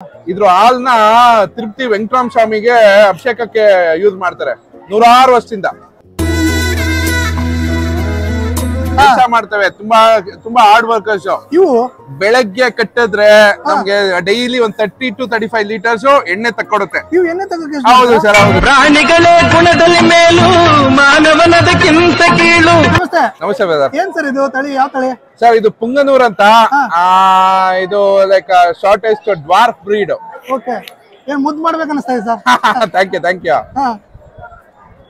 ಇದ್ರ ಹಾಲ್ನ ತಿರುಪತಿ ವೆಂಕಟರಾಮ ಸ್ವಾಮಿಗೆ ಅಭಿಷೇಕಕ್ಕೆ ಯೂಸ್ ಮಾಡ್ತಾರೆ 106 ವರ್ಷದಿಂದ ಕೆಲಸ ಮಾಡ್ತವೆ. ತುಂಬಾ ಹಾರ್ಡ್ ವರ್ಕರ್ಸ್ ಇವು. ಬೆಳಗ್ಗೆ ಕಟ್ಟಿದ್ರೆ ನಮ್ಗೆ ಡೈಲಿ ಒಂದ್ 30 to 35 ಲೀಟರ್ಸ್ ಎಣ್ಣೆ ತಕ್ಕೊಡುತ್ತೆ. ಇವು ಎಣ್ಣೆ ತಗೋಕೆ? ಹೌದು ಸರ್, ಹೌದು. ಪ್ರಾಣಿಗಳೇ ಗುಣದಲ್ಲಿ ಮೇಲು ಮಾನವನದಕ್ಕಿಂತ ಕೀಳು. ನಮಸ್ತೆ. ನಮಸ್ತೆ ಬ್ರದರ್. ಏನ್ ಸರ್ ಇದು ತಳಿ? ಯಾವ ತಳಿ ಸರ್? ಇದು ಪುಂಗನೂರ್ ಅಂತ. ಇದು like shortest dwarf breed. Okay. ಏನ್ ಮುದ್ದು ಮಾಡ್ಬೇಕು ಅನಿಸ್ತಾ ಇದೆ ಸರ್? Thank you.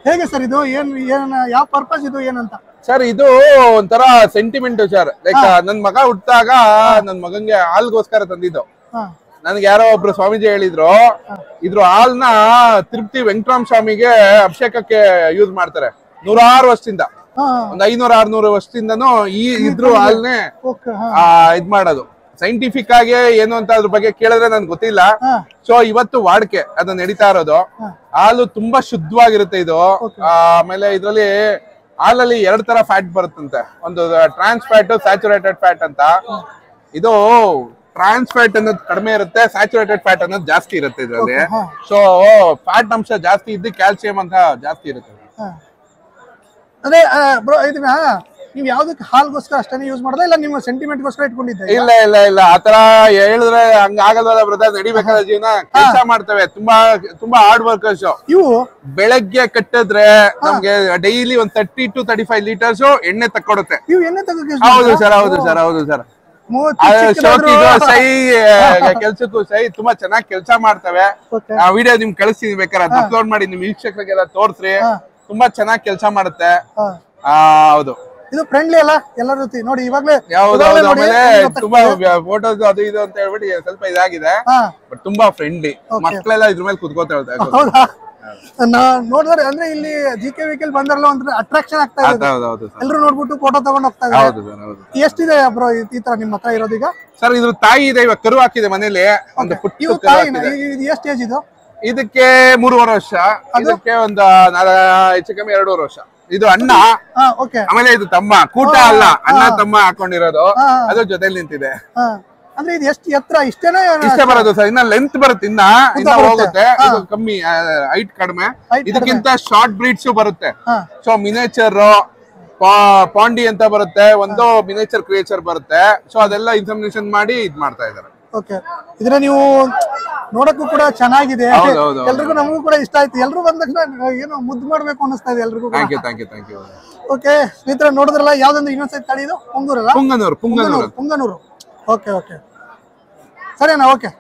ಹೇಗೆ ಸರ್ ಇದು? ಏನ್ ಯಾವ ಪರ್ಪಸ್ ಇದು ಏನಂತ? ಸರ್ ಇದು ಒಂಥರ ಸೆಂಟಿಮೆಂಟ್ ಸರ್. ಲೈಕ್ ನನ್ ಮಗ ಹುಟ್ಟಾಗ ನನ್ ಮಗಂಗೆ ಹಾಲ್ಗೋಸ್ಕರ ತಂದಿದ್ದು. ನನ್ಗೆ ಯಾರೋ ಒಬ್ರು ಸ್ವಾಮೀಜಿ ಹೇಳಿದ್ರು, ಇದ್ರ ಹಾಲ್ನ ತಿರುಪತಿ ವೆಂಕಟರಾಮ ಸ್ವಾಮಿಗೆ ಅಭಿಷೇಕಕ್ಕೆ ಯೂಸ್ ಮಾಡ್ತಾರೆ 106 ವರ್ಷದಿಂದ. ಒಂದ್ 500-600 ವರ್ಷದಿಂದನೂ ಇದ್ರ ಹಾಲ್ನೇ ಇದ್ ಮಾಡೋದು. ಸೈಂಟಿಫಿಕ್ ಆಗಿ ಏನು ಅಂತ ಅದ್ರ ಬಗ್ಗೆ ಕೇಳಿದ್ರೆ ನನ್ಗೆ ಗೊತ್ತಿಲ್ಲ. ಸೊ ಇವತ್ತು ವಾಡಿಕೆ ಅದು ನಡೀತಾ ಇರೋದು. ಹಾಲು ತುಂಬಾ ಶುದ್ಧವಾಗಿರುತ್ತೆ ಇದು. ಆಮೇಲೆ ಇದ್ರಲ್ಲಿ ಹಾಲಲ್ಲಿ 2 ತರ ಫ್ಯಾಟ್ ಬರುತ್ತಂತೆ. ಒಂದು ಟ್ರಾನ್ಸ್ ಫ್ಯಾಟ್, ಸ್ಯಾಚುರೇಟೆಡ್ ಫ್ಯಾಟ್ ಅಂತ. ಇದು ಟ್ರಾನ್ಸ್ ಫ್ಯಾಟ್ ಅನ್ನೋದು ಕಡಿಮೆ ಇರುತ್ತೆ, ಸ್ಯಾಚುರೇಟೆಡ್ ಫ್ಯಾಟ್ ಅನ್ನೋದು ಜಾಸ್ತಿ ಇರುತ್ತೆ ಇದ್ರಲ್ಲಿ. ಸೊ ಫ್ಯಾಟ್ ಅಂಶ ಜಾಸ್ತಿ ಇದ್ದು ಕ್ಯಾಲ್ಸಿಯಂ ಅಂತ ಜಾಸ್ತಿ ಇರುತ್ತೆ. ಅದೇ ಬ್ರೋ, ಇದನ್ನ ನೀವು ಯಾವ್ದಕ್ಕೆ ಹಾಲ್ಗೋಸ್ಕರ ಅಷ್ಟೇ ಯೂಸ್ ಮಾಡೋದಾ ಇಲ್ಲ ನಿಮ್ಮ ಸೆಂಟಿಮೆಂಟ್ ಗೋಸ್ಕರ ಇಟ್ಕೊಂಡಿದ್ದೆ? ಇಲ್ಲ ಆತರ ಹೇಳಿದ್ರೆ ಹಂಗ ಆಗಲ್ವಲ್ಲ ಬ್ರದರ್. ನಡಿಬೇಕಾದ ಜೀವನ. ಕೆಲಸ ಮಾಡ್ತವೆ. ತುಂಬಾ ಹಾರ್ಡ್ ವರ್ಕರ್ಸ್ ಇವು. ಬೆಳಗ್ಗೆ ಕಟ್ಟಿದ್ರೆ ನಮ್ಗೆ ಡೈಲಿ ಒಂದ್ 30 to 35 ಲೀಟರ್ಸ್ ಎಣ್ಣೆ ತಕ್ಕೊಡುತ್ತೆ. ಇವು ಎಣ್ಣೆ ತಗೋಕೆ? ಹೌದು ಸರ್, ಹೌದು ಸರ್. ಸೈ ಕೆಲ್ಸಕ್ಕೂ ಸೈ. ತುಂಬಾ ಚೆನ್ನಾಗಿ ಕೆಲಸ ಮಾಡ್ತವೆ. ಆ ವಿಡಿಯೋ ನಿಮ್ಗೆ ಕಳಿಸ್ತೀನಿ, ಬೇಕಾದ್ರೆ ಅಪ್ಲೋಡ್ ಮಾಡಿ ನಿಮ್ ವೀಕ್ಷಕರಿಗೆಲ್ಲ ತೋರ್ಸ್ರಿ. ತುಂಬಾ ಚೆನ್ನಾಗಿ ಕೆಲಸ ಮಾಡುತ್ತೆ. ಹೌದು. ಇದು ಫ್ರೆಂಡ್ಲಿ ಅಲ್ಲ ಎಲ್ಲರ ಜೊತೆ ನೋಡಿ ಇವಾಗ್ಲೇ. ಆಮೇಲೆ ತುಂಬಾ ಫೋಟೋಸ್ ಅದು ಇದು ಅಂತ ಹೇಳ್ಬಿಟ್ಟು ಸ್ವಲ್ಪ ಇದಾಗಿದೆ. ಬಟ್ ತುಂಬಾ ಫ್ರೆಂಡ್ಲಿ. ಮಕ್ಕಳೆಲ್ಲ ಇದ್ರ ಮೇಲೆ ಕುತ್ಕೋತಾ ಇರ್ತಾರೆ. ಹೌದಾ? ನೋಡಿದ್ರೆ ಅಂದ್ರೆ ಇಲ್ಲಿ ಜಿಕೆ ವೆಹಿಕಲ್ ಬಂದ್ರಲ್ಲ ಒಂದ್ ಅಟ್ರಾಕ್ಷನ್ ಆಗ್ತಾ ಇದೆ. ಎಲ್ಲರೂ ನೋಡ್ಬಿಟ್ಟು ಫೋಟೋ ತಗೊಂಡ್ ಹೋಗ್ತಾ ಇದ್ದಾರೆ. ಎಷ್ಟಿದೆ ಬ್ರೋ ಈ ತರ ನಿಮ್ಮ ಹತ್ರ ಇರೋದೀಗ? ಸರ್ ಇದ್ರ ತಾಯಿ ಇದೆ, ಇವಾಗ ಕರು ಹಾಕಿದೆ ಮನೇಲಿ. ಒಂದು ಎಷ್ಟು ಏಜ್ ಇದು? ಇದಕ್ಕೆ 3.5 ವರ್ಷ. ಇದಕ್ಕೆ ಒಂದು ಹೆಚ್ಚು ಕಮ್ಮಿ 2.5 ವರ್ಷ. ಇದು ಅಣ್ಣ. ಆಮೇಲೆ ಇದು ತಮ್ಮ. ಕೂಟ ಅಲ್ಲ, ಅಣ್ಣ ತಮ್ಮ ಹಾಕೊಂಡಿರೋದು. ಅದ್ರ ಜೊತೆಲಿ ನಿಂತಿದೆ. ಅಂದ್ರೆ ಇದು ಎಷ್ಟು ಎತ್ತರ? ಇಷ್ಟೇ ಬರೋದು ಸರ್. ಇನ್ನ ಲೆಂತ್ ಬರುತ್ತೆ, ಇನ್ನ ಹೋಗುತ್ತೆ. ಇದು ಕಮ್ಮಿ, ಹೈಟ್ ಕಡಿಮೆ. ಇದಕ್ಕಿಂತ ಶಾರ್ಟ್ ಬ್ರೀಡ್ಸ್ ಬರುತ್ತೆ. ಸೊ ಮಿನೇಚರ್ ಪಾಂಡಿ ಅಂತ ಬರುತ್ತೆ, ಒಂದು ಮಿನೇಚರ್ ಕ್ರಿಯೇಚರ್ ಬರುತ್ತೆ. ಸೊ ಅದೆಲ್ಲ ಇನ್ಫಾರ್ಮೇಶನ್ ಮಾಡಿ ಇದ್ ಮಾಡ್ತಾ ಇದಾರೆ. ಇದ್ರ ನೀವು ನೋಡಕ್ಕೂ ಕೂಡ ಚೆನ್ನಾಗಿದೆ. ಎಲ್ರಿಗೂ ನಮಗೂ ಕೂಡ ಇಷ್ಟ ಆಯ್ತು. ಎಲ್ರು ಬಂದ ತಕ್ಷಣ ಏನೋ ಮುದ್ದು ಮಾಡ್ಬೇಕು ಅನಿಸ್ತಾ ಇದೆ ಎಲ್ರಿಗೂ. Thank you. ಓಕೆ ಸ್ನೇಹಿತರೆ, ನೋಡಿದ್ರಲ್ಲ ಯಾವ್ದೊಂದು ಇನ್ನೊಂದ್ಸತಿ ತಳಿ ಇದು? ಪುಂಗನೂರು. ಪುಂಗನೂರು. ಓಕೆ ಸರಿನಾ? ಓಕೆ.